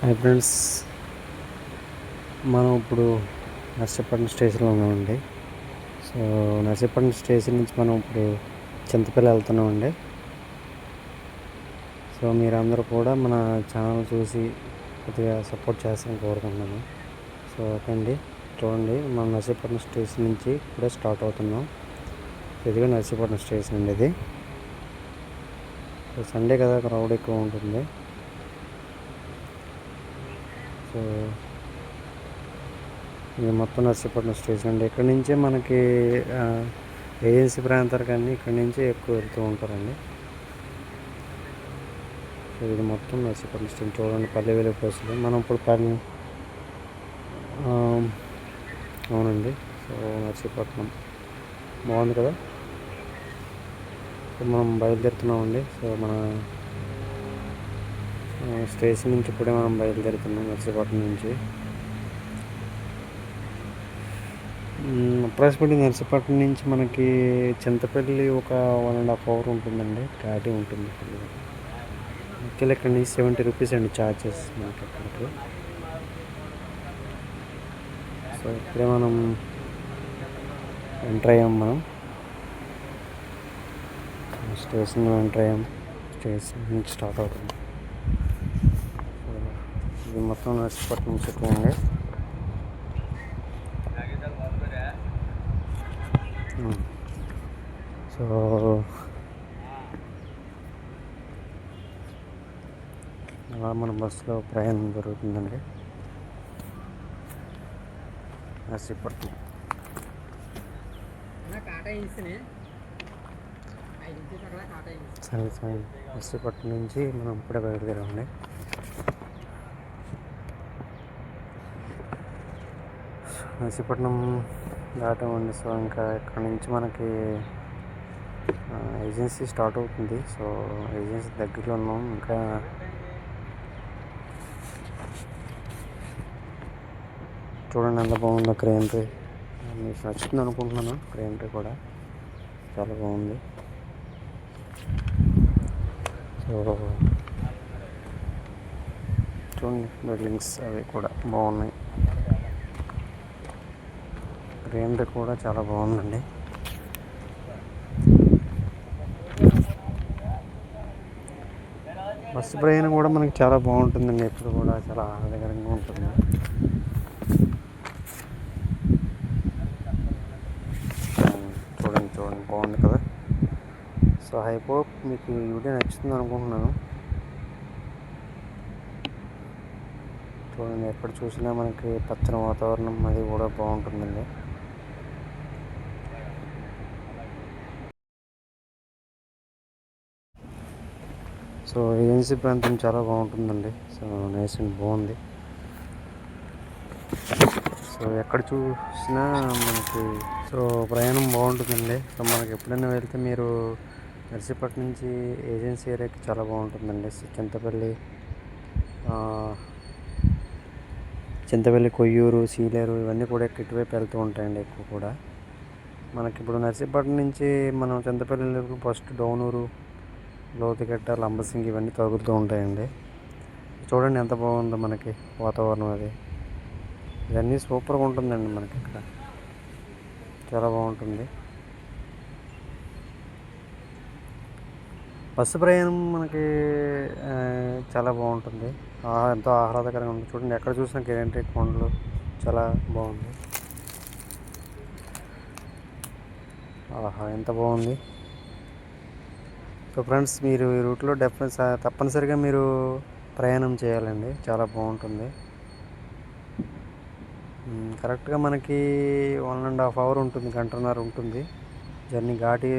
Hi friends, మనం ఇప్పుడు నర్సీపట్నం స్టేషన్లో ఉన్నామండి. సో నర్సీపట్నం స్టేషన్ నుంచి మనం ఇప్పుడు చింతపల్లి వెళ్తున్నామండి. సో మీరందరూ కూడా మన ఛానల్ చూసి కొద్దిగా సపోర్ట్ చేస్తారని కోరుకుంటున్నాను. సో ఓకే అండి, చూడండి మనం నర్సీపట్నం స్టేషన్ నుంచి ఇప్పుడే స్టార్ట్ అవుతున్నాం. ఇదిగా నర్సీపట్నం స్టేషన్ అండి ఇది. సో సండే కదా, క్రౌడ్ ఎక్కువ ఉంటుంది. సో ఇది మొత్తం నర్సీపట్నం స్టేషన్ అండి. ఇక్కడ నుంచే మనకి ఏజెన్సీ ప్రాంతాలకు అన్నీ ఇక్కడ నుంచే ఎక్కువ వెళ్తూ ఉంటారండి. సో ఇది మొత్తం నర్సీపట్నం స్టేషన్. చూడండి పల్లె వెలుగు బస్సులు. మనం ఇప్పుడు అవునండి. సో నర్సీపట్నం బాగుంది కదా. సో మనం బయలుదేరుతున్నామండి. సో మన స్టేషన్ నుంచి ఇప్పుడే మనం బయలుదేరుతున్నాం నర్సీపట్నం నుంచి. అప్రాక్సిమేట్లీ నర్సీపట్నం నుంచి మనకి చింతపల్లి ఒక 1.5 hour ఉంటుందండి. ఘాటీ ఉంటుంది. యాక్చువల్లీ ఇక్కడ నుంచి 70 రూపీస్ అండి ఛార్జెస్ మనకి అక్కడికి. సో ఇప్పుడే మనం ఎంటర్ అయ్యాం. మనం స్టేషన్లో ఎంటర్ అయ్యాం. స్టేషన్ నుంచి స్టార్ట్ అవుతుంది. సో ఇది మొత్తం నర్సీపట్నం సిటీ అండి. సో అలా మన బస్సులో ప్రయాణం జరుగుతుందండి నర్సీపట్నం. సరే సరే, నర్సీపట్నం నుంచి మనం ఇప్పుడే బయలుదేరామండి. నర్సీపట్నం దాటామండి. సో ఇంకా ఇక్కడ నుంచి మనకి ఏజెన్సీ స్టార్ట్ అవుతుంది. సో ఏజెన్సీ దగ్గరలో ఉన్నాం. ఇంకా చూడండి ఎంత బాగుందో క్రేనరీ. మీకు నచ్చుతుంది అనుకుంటున్నాను. క్రేనరీ కూడా చాలా బాగుంది. సో చూడండి బిల్డింగ్స్ అవి కూడా బాగున్నాయి. క్రేనరీ కూడా చాలా బాగుందండి. బస్సు ప్రయాణం కూడా మనకి చాలా బాగుంటుందండి. ఎప్పుడు కూడా చాలా ఆహ్లాదకరంగా ఉంటుంది. చూడండి చూడండి బాగుంది కదా. సో ఐ హోప్ మీకు ఈ వీడియో నచ్చుతుంది అనుకుంటున్నాను. చూడండి ఎక్కడ చూసినా మనకి పచ్చని వాతావరణం అది కూడా బాగుంటుందండి. సో ఏజెన్సీ ప్రాంతం చాలా బాగుంటుందండి. సో నైస్ అండ్ బాగుంది. సో ఎక్కడ చూసినా మనకి సో ప్రయాణం బాగుంటుందండి. సో మనకి ఎప్పుడైనా వెళ్తే మీరు నర్సీపట్నం నుంచి ఏజెన్సీ ఏరియాకి చాలా బాగుంటుందండి. చింతపల్లి, కొయ్యూరు, సీలేరు ఇవన్నీ కూడా ఇటువైపు వెళ్తూ ఉంటాయండి ఎక్కువ కూడా. మనకి ఇప్పుడు నర్సీపట్నం నుంచి మనం చింతపల్లి ఫస్ట్ డోనూరు, లోతుగడ్డ, లంబసింగి ఇవన్నీ తగులుతూ ఉంటాయండి. చూడండి ఎంత బాగుందో మనకి వాతావరణం. అది ఇవన్నీ సూపర్గా ఉంటుందండి మనకి ఇక్కడ. చాలా బాగుంటుంది. బస్సు ప్రయాణం మనకి చాలా బాగుంటుంది. ఎంతో ఆహ్లాదకరంగా ఉంటుంది. చూడండి ఎక్కడ చూసినా గ్రీనరీ, కొండలు చాలా బాగుంది. ఆహా ఎంత బాగుంది. సో ఫ్రెండ్స్, మీరు ఈ రూట్లో తప్పనిసరిగా మీరు ప్రయాణం చేయాలండి. చాలా బాగుంటుంది. కరెక్ట్గా మనకి 1.5 hour ఉంటుంది, 1.5 ఉంటుంది జర్నీ. ఘాటి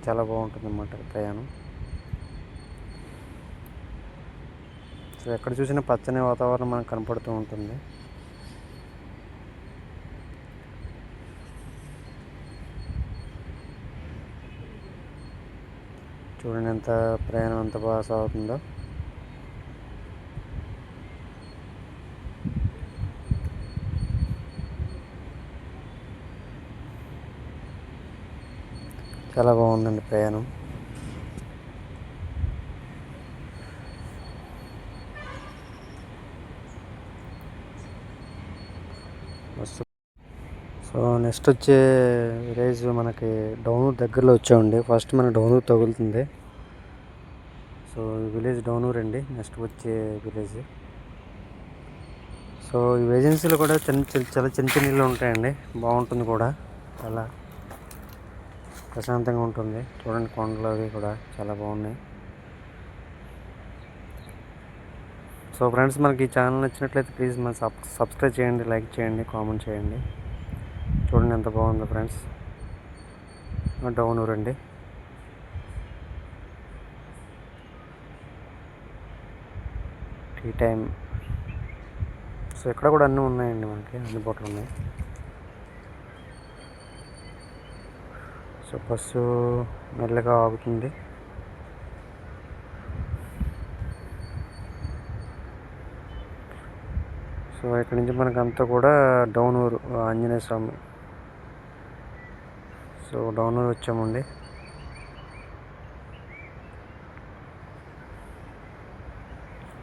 చాలా బాగుంటుంది అన్నమాట ప్రయాణం. సో ఎక్కడ చూసినా పచ్చని వాతావరణం మనకు కనపడుతూ ఉంటుంది. చూడండి ఎంత ప్రయాణం ఎంత బాగా సాగుతుందో. చాలా బాగుందండి ప్రయాణం. సో నెక్స్ట్ వచ్చే విలేజ్ మనకి డౌనూర్ దగ్గరలో వచ్చామండి. ఫస్ట్ మనకి డౌనూర్ తగులుతుంది. సో ఈ విలేజ్ డౌనూర్ అండి నెక్స్ట్ వచ్చే విలేజ్. సో ఈ ఏజెన్సీలో కూడా చాలా చిన్న ఇల్లు ఉంటాయండి. బాగుంటుంది కూడా, చాలా ప్రశాంతంగా ఉంటుంది. చూడండి కొండలు అవి కూడా చాలా బాగున్నాయి. సో ఫ్రెండ్స్, మనకి ఈ ఛానల్ నచ్చినట్లయితే ప్లీజ్ మన సబ్స్క్రైబ్ చేయండి, లైక్ చేయండి, కామెంట్ చేయండి. చూడండి ఎంత బాగుందో ఫ్రెండ్స్. డౌనూర్ అండి. Tea time. సో ఇక్కడ కూడా అన్నీ ఉన్నాయండి, మనకి అందుబాటులో ఉన్నాయి. సో బస్సు మెల్లగా ఆగుతుంది. సో ఇక్కడ నుంచి మనకంతా కూడా డౌనూరు ఆంజనేయ స్వామి. సో డౌనూరు వచ్చామండి.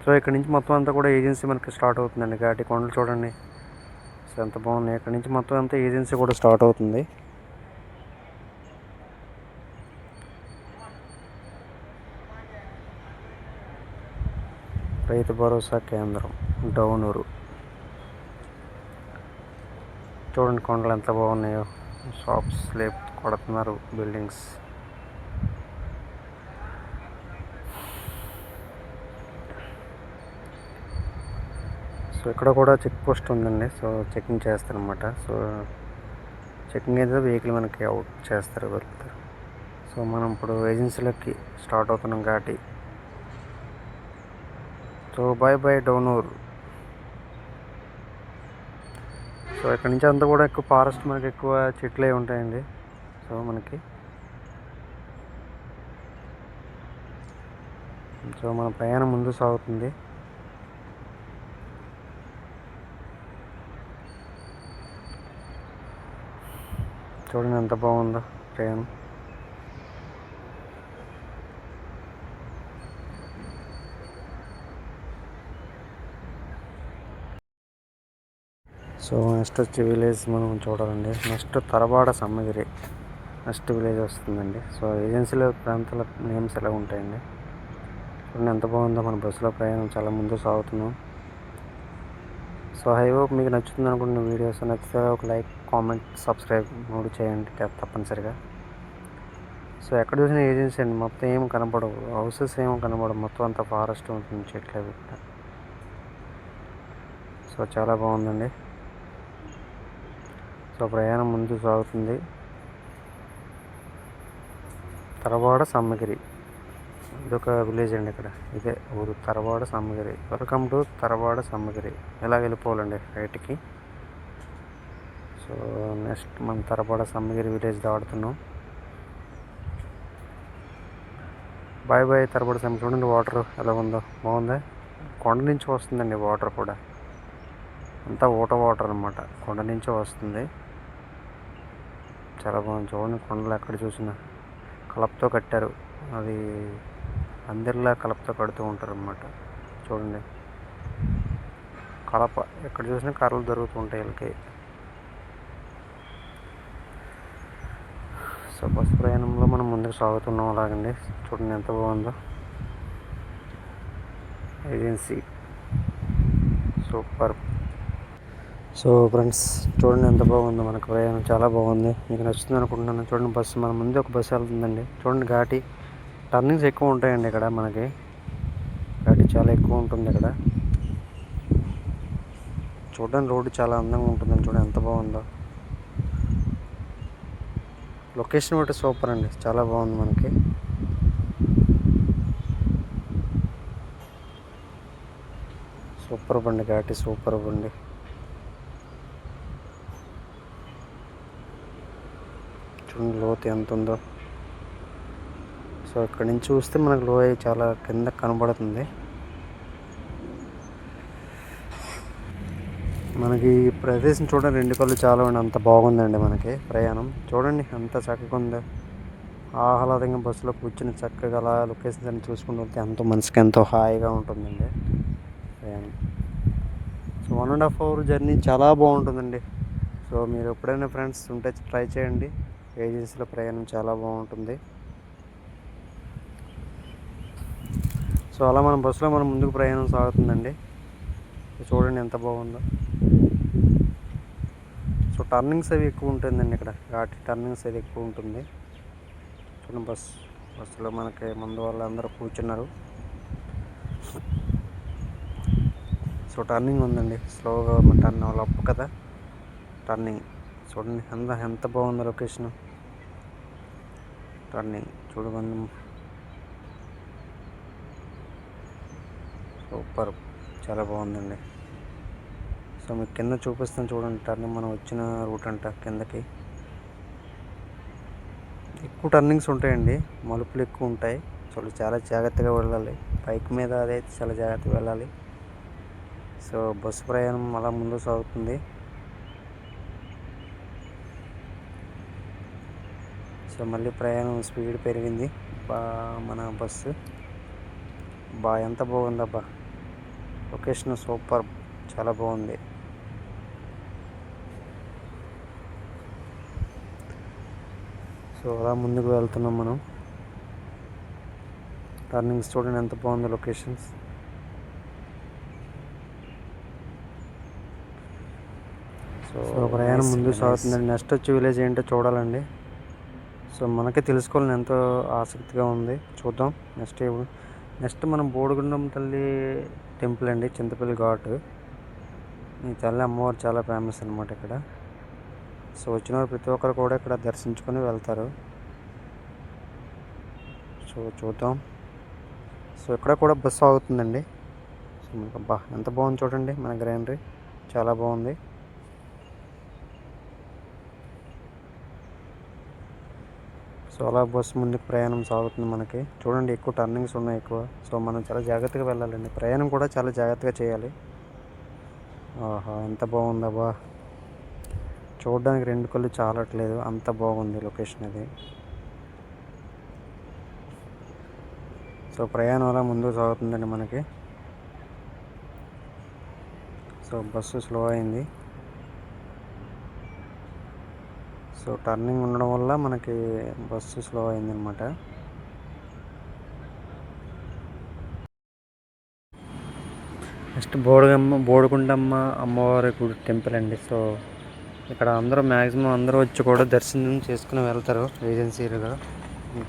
సో ఇక్కడ నుంచి మొత్తం అంతా కూడా ఏజెన్సీ మనకి స్టార్ట్ అవుతుందండి. ఘాటి కొండలు చూడండి, సో ఎంత బాగున్నాయి. ఇక్కడ నుంచి మొత్తం అంతా ఏజెన్సీ కూడా స్టార్ట్ అవుతుంది. రైతు భరోసా కేంద్రం డౌనూరు. చూడండి కొండలు ఎంత బాగున్నాయో. షాప్స్ స్లేప్ కొడుతున్నారు, బిల్డింగ్స్. సో ఇక్కడ కూడా చెక్ పోస్ట్ ఉందండి. సో చెకింగ్ చేస్తారనమాట. సో చెకింగ్ అయితే వెహికల్ మనకి అవుట్ చేస్తారు, వెళ్తారు. సో మనం ఇప్పుడు ఏజెన్సీలోకి స్టార్ట్ అవుతున్నాం ఘాటి. సో బై డౌనూర్. సో ఇక్కడ నుంచి అంతా కూడా ఎక్కువ ఫారెస్ట్, మనకి ఎక్కువ చెట్లే ఉంటాయండి. సో మనకి మన ప్రయాణం ముందు సాగుతుంది. చూడండి ఎంత బాగుందో ప్రయాణం. సో నెక్స్ట్ వచ్చే విలేజ్ మనం చూడాలండి. నెక్స్ట్ తరబాడ సమ్మగిరి నెక్స్ట్ విలేజ్ వస్తుందండి. సో ఏజెన్సీలో ప్రాంతాల నేమ్స్ ఎలా ఉంటాయండి. చూడండి ఎంత బాగుందో. మన బస్సులో ప్రయాణం చాలా ముందు సాగుతున్నాం. సో ఐ హోప్ మీకు నచ్చుతుంది అనుకుంటున్న వీడియోస్. నచ్చితే ఒక లైక్, కామెంట్, సబ్స్క్రైబ్ మూడు చేయండి తప్పనిసరిగా. సో ఎక్కడ చూసిన ఏజెన్సీ అండి. మొత్తం ఏం కనపడవు, హౌసెస్ ఏమో కనపడవు. మొత్తం అంతా ఫారెస్ట్ ఉంటుంది, చెట్లు అవి కూడా. సో చాలా బాగుందండి. సో ప్రయాణం ముందు సాగుతుంది. తరవాడ సమ్మగిరి ఇదొక విలేజ్ అండి. ఇక్కడ ఇదే ఊరు, తరవాడ సమ్మగిరి. Welcome to తరవాడ సమ్మగిరి. ఎలా వెళ్ళిపోవాలండి రైట్కి. సో నెక్స్ట్ మనం తరవాడ సమ్మగిరి విలేజ్ దాడుతున్నాం. బై తరవాడ సమ్మగిరి. చూడండి వాటర్ ఎలా ఉందో, బాగుందా. కొండ నుంచి వస్తుందండి వాటర్ కూడా. అంతా వాటర్ అనమాట, కొండ నుంచి వస్తుంది. చాలా బాగుంది. చూడండి కొండలు ఎక్కడ చూసినా కలపతో కట్టారు. అది అందరిలా కలపతో కడుతూ ఉంటారు అన్నమాట. చూడండి కలప ఎక్కడ చూసినా కర్రలు దొరుకుతూ ఉంటాయి వీళ్ళకి. సో బస్ ప్రయాణంలో మనం ముందుకు సాగుతున్నాం అలాగండి. చూడండి ఎంత బాగుందో ఏజెన్సీ. సూపర్. సో ఫ్రెండ్స్, చూడండి ఎంత బాగుందో మనకు ప్రయాణం. చాలా బాగుంది, మీకు నచ్చుతుంది అనుకుంటున్నాను. చూడండి బస్సు మన ముందు ఒక బస్సు వెళ్తుందండి. చూడండి ఘాటి టర్నింగ్స్ ఎక్కువ ఉంటాయండి ఇక్కడ. మనకి ఘాటి చాలా ఎక్కువ ఉంటుంది ఇక్కడ. చూడండి రోడ్డు చాలా అందంగా ఉంటుందండి. చూడండి ఎంత బాగుందో. లొకేషన్ బట్టి సూపర్ అండి, చాలా బాగుంది మనకి. సూపర్ బండి ఘాటి, సూపర్ బండి. చూడండి లోతు ఎంత ఉందో. సో ఇక్కడ నుంచి చూస్తే మనకు లోయ చాలా కింద కనబడుతుంది. మనకి ఈ ప్రదేశం చూడండి, రెండు కళ్ళు చాలా అంత బాగుందండి మనకి ప్రయాణం. చూడండి ఎంత చక్కగా ఉందో. ఆహ్లాదంగా బస్సులో కూర్చుని చక్కగా అలా లొకేషన్స్ అన్ని చూసుకుంటూ వెళ్తే ఎంతో మనసుకి ఎంతో హాయిగా ఉంటుందండి ప్రయాణం. సో 1.5 hour జర్నీ చాలా బాగుంటుందండి. సో మీరు ఎప్పుడైనా ఫ్రెండ్స్ ఉంటే ట్రై చేయండి. ఏజెన్సీలో ప్రయాణం చాలా బాగుంటుంది. సో అలా మన బస్సులో మనం ముందుకు ప్రయాణం సాగుతుందండి. చూడండి ఎంత బాగుందో. సో టర్నింగ్స్ అవి ఎక్కువ ఉంటుందండి ఇక్కడ, ఘాటి టర్నింగ్స్ అది ఎక్కువ ఉంటుంది. చూడండి బస్సులో మనకి ముందు వాళ్ళు అందరూ కూర్చున్నారు. సో టర్నింగ్ ఉందండి, స్లోగా టర్న్ అప్ కదా టర్నింగ్. చూడండి ఎంత బాగుందో లొకేషన్. టర్నింగ్ చూడమని సూపర్, చాలా బాగుందండి. సో మీకు కింద చూపిస్తాను చూడండి. టర్నింగ్ మనం వచ్చిన రూట్ అంట కిందకి ఎక్కువ టర్నింగ్స్ ఉంటాయండి, మలుపులు ఎక్కువ ఉంటాయి. చాలా జాగ్రత్తగా వెళ్ళాలి. బైక్ మీద అదైతే చాలా జాగ్రత్తగా వెళ్ళాలి. సో బస్సు ప్రయాణం అలా ముందు సాగుతుంది. సో మళ్ళీ ప్రయాణం స్పీడ్ పెరిగింది. మన బస్సు ఎంత బాగుందబ్బా, లొకేషన్ సూపర్, చాలా బాగుంది. సో అలా ముందుకు వెళ్తున్నాం మనం. టర్నింగ్స్ చూడండి ఎంత బాగుంది లొకేషన్స్. సో ప్రయాణం ముందు సాగుతుందండి. నెక్స్ట్ వచ్చే విలేజ్ ఏంటో చూడాలండి. సో మనకే తెలుసుకోవాలని ఎంతో ఆసక్తిగా ఉంది. చూద్దాం నెక్స్ట్ మనం బోడిగుండం తల్లి టెంపుల్ అండి, చింతపల్లి ఘాట్. ఈ తల్లి అమ్మవారు చాలా ఫేమస్ అనమాట ఇక్కడ. సో వచ్చిన వారు ప్రతి ఒక్కరు కూడా ఇక్కడ దర్శించుకొని వెళ్తారు. సో చూద్దాం. సో ఇక్కడ కూడా బస్సు ఆగుతుందండి. సో మనకు ఎంత బాగుంది చూడండి, మన గ్రీనరీ చాలా బాగుంది. సో అలా బస్సు ముందుకు ప్రయాణం సాగుతుంది మనకి. చూడండి ఎక్కువ టర్నింగ్స్ ఉన్నాయి ఎక్కువ. సో మనం చాలా జాగ్రత్తగా వెళ్ళాలండి, ప్రయాణం కూడా చాలా జాగ్రత్తగా చేయాలి. ఆహా ఎంత బాగుందబ్బా, చూడడానికి రెండు కళ్ళు చాలట్లేదు, అంత బాగుంది లొకేషన్ అది. సో ప్రయాణం అలా ముందుకు సాగుతుందండి మనకి. సో బస్సు స్లో అయింది. సో టర్నింగ్ ఉండడం వల్ల మనకి బస్సు స్లో అయిందనమాట. నెక్స్ట్ బోడిగుండమ్మ అమ్మవారి గుడి టెంపుల్ అండి. సో ఇక్కడ మ్యాక్సిమం అందరూ వచ్చి కూడా దర్శనం చేసుకుని వెళ్తారు ఏజెన్సీలుగా.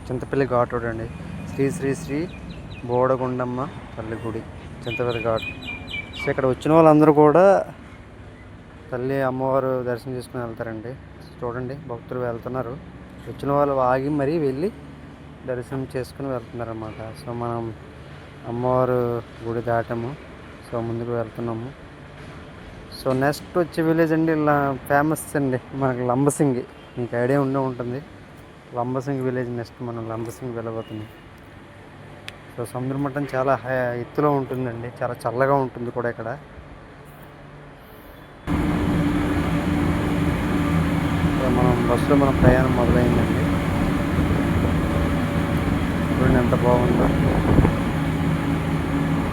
చింతపల్లి ఘాట్ రోడ్ అండి, శ్రీ శ్రీ శ్రీ బోడిగుండమ్మ తల్లి గుడి, చింతపల్లి ఘాట్. సో ఇక్కడ వచ్చిన వాళ్ళందరూ కూడా తల్లి అమ్మవారు దర్శనం చేసుకుని వెళ్తారండి. చూడండి భక్తులు వెళ్తున్నారు, వచ్చిన వాళ్ళు ఆగి మరీ వెళ్ళి దర్శనం చేసుకుని వెళ్తున్నారు అన్నమాట. సో మనం అమ్మవారు గుడి దాటాము. సో ముందుకు వెళ్తున్నాము. సో నెక్స్ట్ వచ్చే విలేజ్ అండి ఇలా ఫేమస్ అండి మనకి లంబసింగి. మీకు ఐడియా ఉంటుంది లంబసింగి విలేజ్. నెక్స్ట్ మనం లంబసింగి వెళ్ళబోతున్నాం. సో సముద్ర మట్టం చాలా ఎత్తులో ఉంటుందండి, చాలా చల్లగా ఉంటుంది కూడా ఇక్కడ. మనం బస్సులో మన ప్రయాణం మొదలైందండి. చూడండి ఎంత బాగుందో,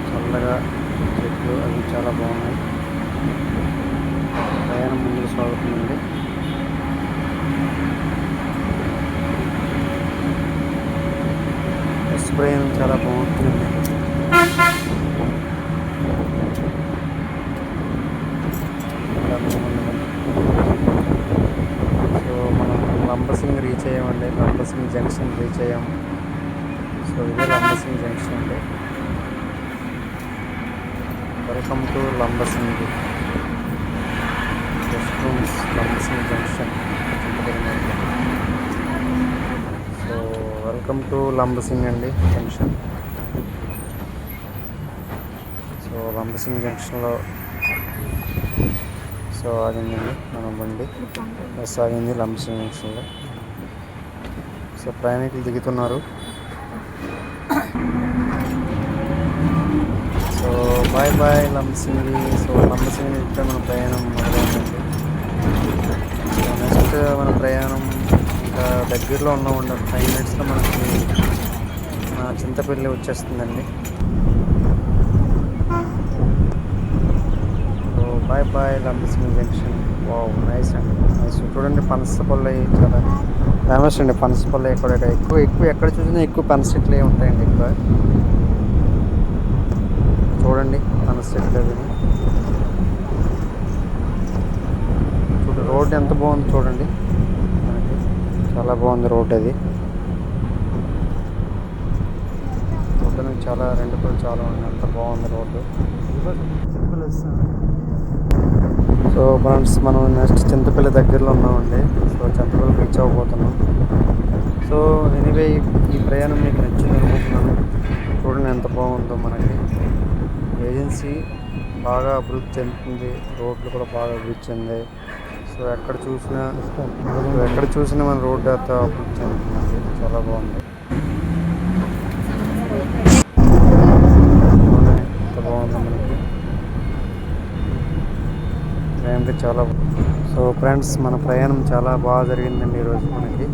చల్లగా చెట్లు అవి చాలా బాగున్నాయి. ప్రయాణం ముందుకు సాగుతుందండి. బస్సు ప్రయాణం చాలా బాగుంటుందండి. లంబసింగి రీచ్ అయ్యామండి, లంబసింగి జంక్షన్ రీచ్ అయ్యాము. సో ఇదే లంబసింగి జంక్షన్ అండి. Welcome to Lambasingi Lambasingi junction. So welcome to Lambasingi అండి జంక్షన్. సో లంబసింగి జంక్షన్లో సో ఆగిందండి మనం బండి, బస్సు ఆగింది లంబసింగి జంక్షన్లో. సో ప్రయాణికులు దిగుతున్నారు. So bye Lambasingi. So Lambasingi నుంచి మన ప్రయాణం మొదలైందండి. సో నెక్స్ట్ మన ప్రయాణం ఇంకా దగ్గరలో ఉన్నామండి, 5 minutesలో మనకి చింతపల్లి వచ్చేస్తుందండి. So bye Lambasingi junction. Wow nice అండి నైస్. చూడండి పనసపల్లి చాలా ఫేమస్ అండి. పనసపల్లి ఇక్కడ ఎక్కువ ఎక్కువ ఎక్కడ చూసినా ఎక్కువ పనస చెట్లే ఉంటాయండి ఎక్కువ. చూడండి పనస చెట్లు అవి. చూడండి రోడ్ ఎంత బాగుంది చూడండి. మనకి చాలా బాగుంది రోడ్ అది. రోడ్డు చాలా రెండు కూడా చాలా ఉంది. అంత బాగుంది రోడ్డు. సో ఫ్రెండ్స్ మనం నెక్స్ట్ చింతపల్లి దగ్గరలో ఉన్నామండి. సో చింతపల్లి రీచ్ అవ్వబోతున్నాం. సో ఎనీవే ఈ ప్రయాణం మీకు నచ్చింది అనుకుంటున్నాను. చూడండి ఎంత బాగుందో. మనకి ఏజెన్సీ బాగా అభివృద్ధి చెందుతుంది. రోడ్లు కూడా బాగా అభివృద్ధి చెందాయి. సో ఎక్కడ చూసినా మన రోడ్డు అంతా అభివృద్ధి చెందుతుందండి. చాలా బాగుంది. ఎంత బాగుంది మనకి ప్రయాణం చాలా. సో ఫ్రెండ్స్ మన ప్రయాణం చాలా బాగా జరిగిందండి ఈరోజు మనకి.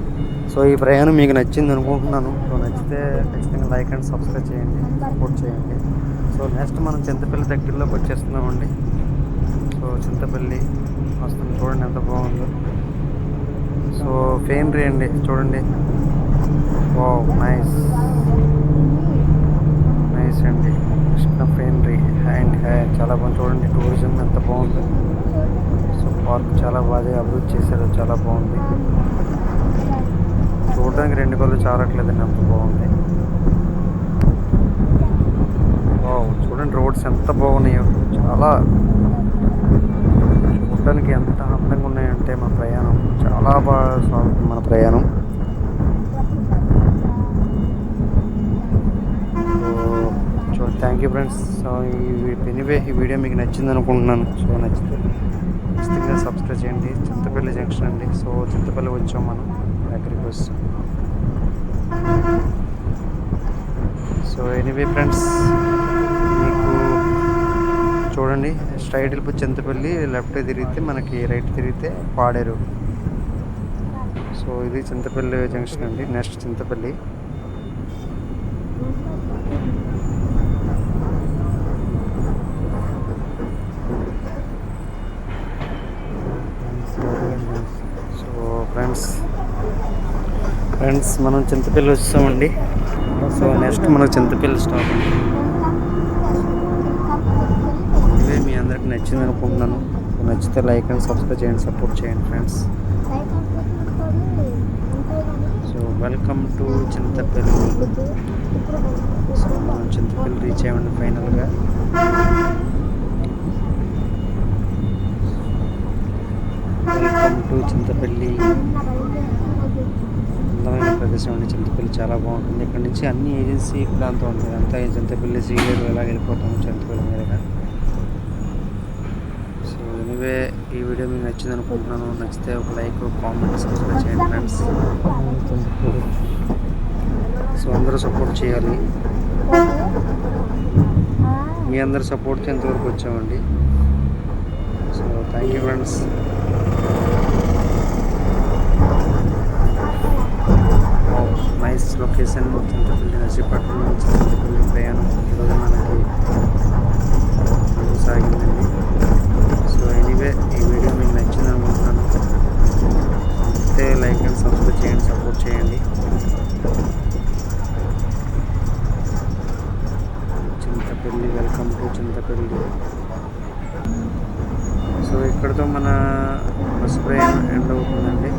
సో ఈ ప్రయాణం మీకు నచ్చింది అనుకుంటున్నాను. సో నచ్చితే ఖచ్చితంగా లైక్ అండ్ సబ్స్క్రైబ్ చేయండి, సపోర్ట్ చేయండి. సో నెక్స్ట్ మనం చింతపల్లి దగ్గరలోకి వచ్చేస్తున్నామండి. సో చింతపల్లి వస్తుంది చూడండి ఎంత బాగుందో. సో ఫేనరీ అండి చూడండి. వావ్ నైస్ నైస్ అండి. కృష్ణ ఫేనరీ అండ్ చాలా బాగుంది చూడండి. టూరిజం ఎంత బాగుందో. సో పార్క్ చాలా బాగా అభివృద్ధి చేశారు. చాలా బాగుంది. చూడడానికి రెండు కళ్ళు చాలట్లేదండి అంత బాగుంది. చూడండి రోడ్స్ ఎంత బాగున్నాయో. చాలా చూడడానికి ఎంత అందంగా ఉన్నాయంటే మన ప్రయాణం చాలా బాగా సాగుతుంది మన ప్రయాణం. So thank you friends. So anyway ఈ వీడియో మీకు నచ్చింది అనుకుంటున్నాను. సో నచ్చితే ఖచ్చితంగా సబ్స్క్రైబ్ చేయండి. చింతపల్లి జంక్షన్ అండి. సో చింతపల్లి వచ్చాం మనం దగ్గరికి వస్తాం. సో ఎనీవే ఫ్రెండ్స్ మీకు చూడండి స్ట్రైట్ వెళ్ళిపోయి చింతపల్లి, లెఫ్ట్ తిరిగితే మనకి రైట్ తిరిగితే పాడేరు. సో ఇది చింతపల్లి జంక్షన్ అండి. నెక్స్ట్ చింతపల్లి. సో ఫ్రెండ్స్ మనం చింతపల్లి వచ్చామండి. సో నెక్స్ట్ మనకు చింతపల్లి స్టాప్ అండి. ఇవే మీ అందరికి నచ్చింది అనుకుంటున్నాను. నచ్చితే లైక్ అండ్ సబ్స్క్రైబ్ చేయండి, సపోర్ట్ చేయండి friends. So welcome to Chintapalli. So మనం చింతపల్లి రీచ్ అయ్యామండి ఫైనల్గా. Welcome to Chintapalli. అందమైన ప్రదేశం అండి చింతపల్లి. చాలా బాగుంటుంది. ఇక్కడ నుంచి అన్ని ఏజెన్సీ ప్రాంతం ఉంటుంది. అంతా చింతపల్లి సీలేరు ఎలా వెళ్ళిపోతాము చింతపల్లి మీదుగా. సో ఎనీవే ఈ వీడియో మీకు నచ్చింది అనుకుంటున్నాను. నచ్చితే ఒక లైక్, కామెంట్, సబ్స్క్రైబ్ చేయండి ఫ్రెండ్స్. సో అందరూ సపోర్ట్ చేయాలి. మీ అందరు సపోర్ట్తో ఎంతవరకు వచ్చామండి. So thank you friends. Nice location Chintapalli. Narsipatnam నుంచి చింతపల్లి ప్రయాణం ఈరోజు మనకి సాగిందండి. సో ఎనీవే ఈ వీడియో మీకు నచ్చింది అనుకుంటున్నాను. అయితే లైక్ అండ్ సబ్స్క్రైబ్ చేయండి, సపోర్ట్ చేయండి. Chintapalli welcome to Chintapalli. So ఇక్కడితో మన బస్ ప్రయాణం ఎండ్ అవుతుందండి.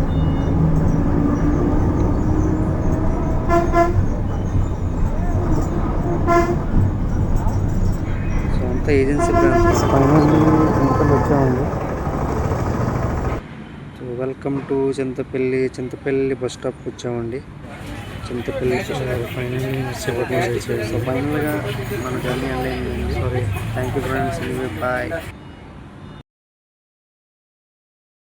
సో అంతా ఏజెన్సీ ఫైనల్లీ చింతపల్లి వచ్చామండి. So welcome to Chintapalli bus స్టాప్కి వచ్చామండి. చింతపల్లి ఫైనల్లీ సో ఫైనల్గా మన జర్నీ ఎండ్ అయిందండి. Sorry thank you friends. Bye.